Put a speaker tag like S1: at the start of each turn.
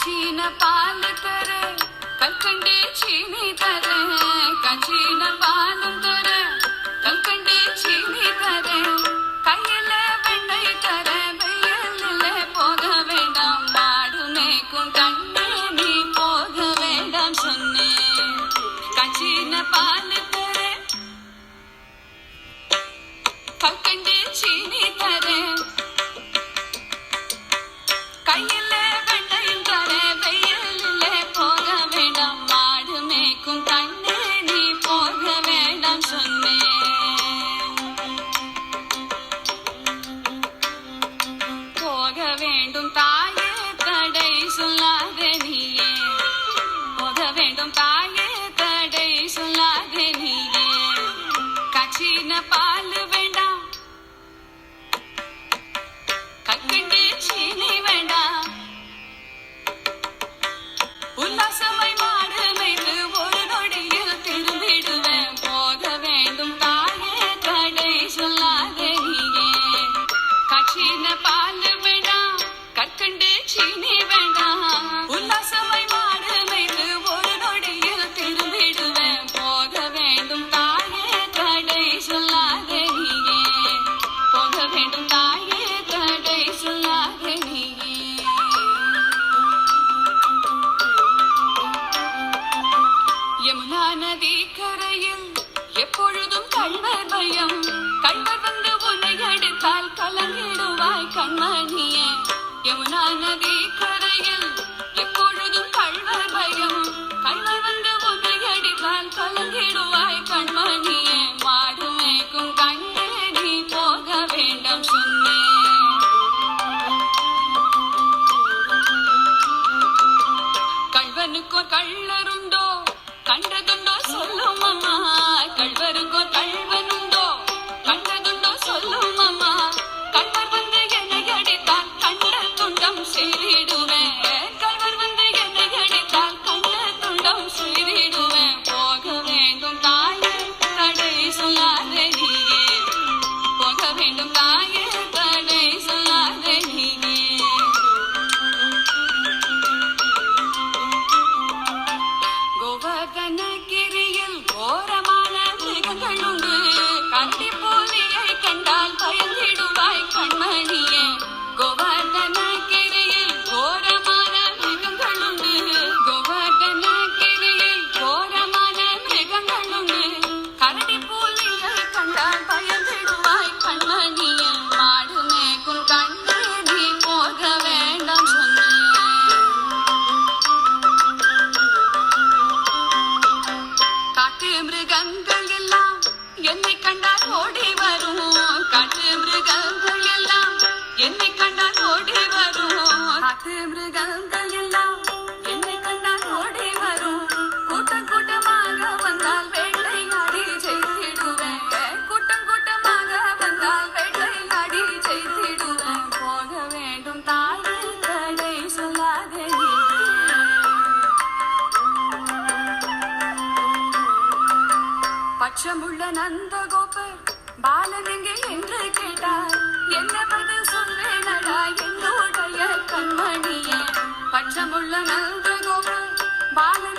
S1: கச்சீன பால் தர கல்கண்டே சீனி தர கச்சீன பாலும் தர கல்கண்டே சீனி தர கையில வெண்ணெய் தர வெயிலில் போக வேண்டாம் மாடு மேய்க்கும் கண்ணே நீ போக வேண்டாம் சொன்னேன் கச்சீன பால் தர கல்கண்டே சீனி தர கையில வெண்ணையும் தர வெயிலில் போக வேண்டாம் மாடு மேய்க்கும் கண்ணே நீ போக வேண்டாம் சொன்னேன் போக வேண்டும் தாயே தடை சொல்லாத நீயே போக வேண்டும் தாயே தடை சொல்லாத நீயே கச்சின பால் வேண்டாம் கற்கண்டு சீனி வேண்டாம் உல்லாசமை மாடு மேய்த்து ஒரு நொடியில் திரும்பிடுவேன் போக வேண்டும் தாயே தடை சொல்லாத நீயே கச்சின பால் வேண்டாம் கற்கண்டு சீனி வேண்டாம் உல்லாசமை மாடு மேய்த்து ஒரு நொடியில் திரும்பிடுவேன் போக வேண்டும் தாயே தடை சொல்லாத நீயே போக வேண்டும் தாயே தடை சொல்லாத நீயே யமுனா நதி கரையில் எப்பொழுதும் கள்வர் பயம் கள்வர் வந்து உன்னை அடித்தால் கலங்கிடுவாய் கண்மணியே யமுனா நதி கரையில் எப்பொழுதும் கள்வர் பயம் கள்வர் வந்து உன்னை அடித்தால் கலங்கிடுவாய் கண்மணியே மாடு மேய்க்கும் கண்ணே நீ போக வேண்டாம் சொன்னேன் கள்வனுக்கோர் கள்ளருண்டோ கண்டதுண்டோ சொல்லும் அம்மா கள்வருக்கோர் கள்வனுண்டோ கண்டதுண்டோ சொல்லும் அம்மா கள்வர் வந்து என்னை அடித்தால் கண்ட துண்டம் செய்திடுவேன் கள்வர் வந்து என்னை அடித்தால் கண்ட துண்டம் செய்திடுவேன் போக வேண்டும் தாயே தடை சொல்லாத நீயே போக வேண்டும் தாயே தடை சொல்லாத நீயே கோவர்தனகிரியில் கோரமான மிருகங்கள் உண்டு கண்டி போலியை கண்டால் பயந்திடுவாய் கண்மணியே கோவர்தனகிரியில் கோரமான மிருகங்கள் உண்டு கோவர்தனகிரியில் கோரமான மிருகங்கள் உண்டு கரடி போலியை கண்டால் பயந்திடுவாய் கண்மணியே மாடு மேய்க்கும் கண்ணே நீ போக வேண்டாம் சொன்னேன் காட்டு மிருகங்கள் எல்லாம் என்னை கண்டால் ஓடி வரும் காட்டு மிருகங்கள் எல்லாம் என்னை கண்டால் ஓடி வரும் காட்டு மிருகங்கள் எல்லாம் என்னை கண்டால் ஓடி வரும் கூட்டம் கூட்டமாக வந்தால் வேட்டையாடி செய்திடுவேன் கூட்டம் கூட்டமாக வந்தால் வேட்டையாடி செய்திடுவேன் போக வேண்டும் தாயே தடை சொல்லாத பட்சமுள்ள நந்தகோபர் பாலன் எங்கே என்று கேட்டார் என்ன பதில் சொல்வேனடா என்னுடைய கண்மணியே பட்சமுள்ள நந்தகோபர் பாலன்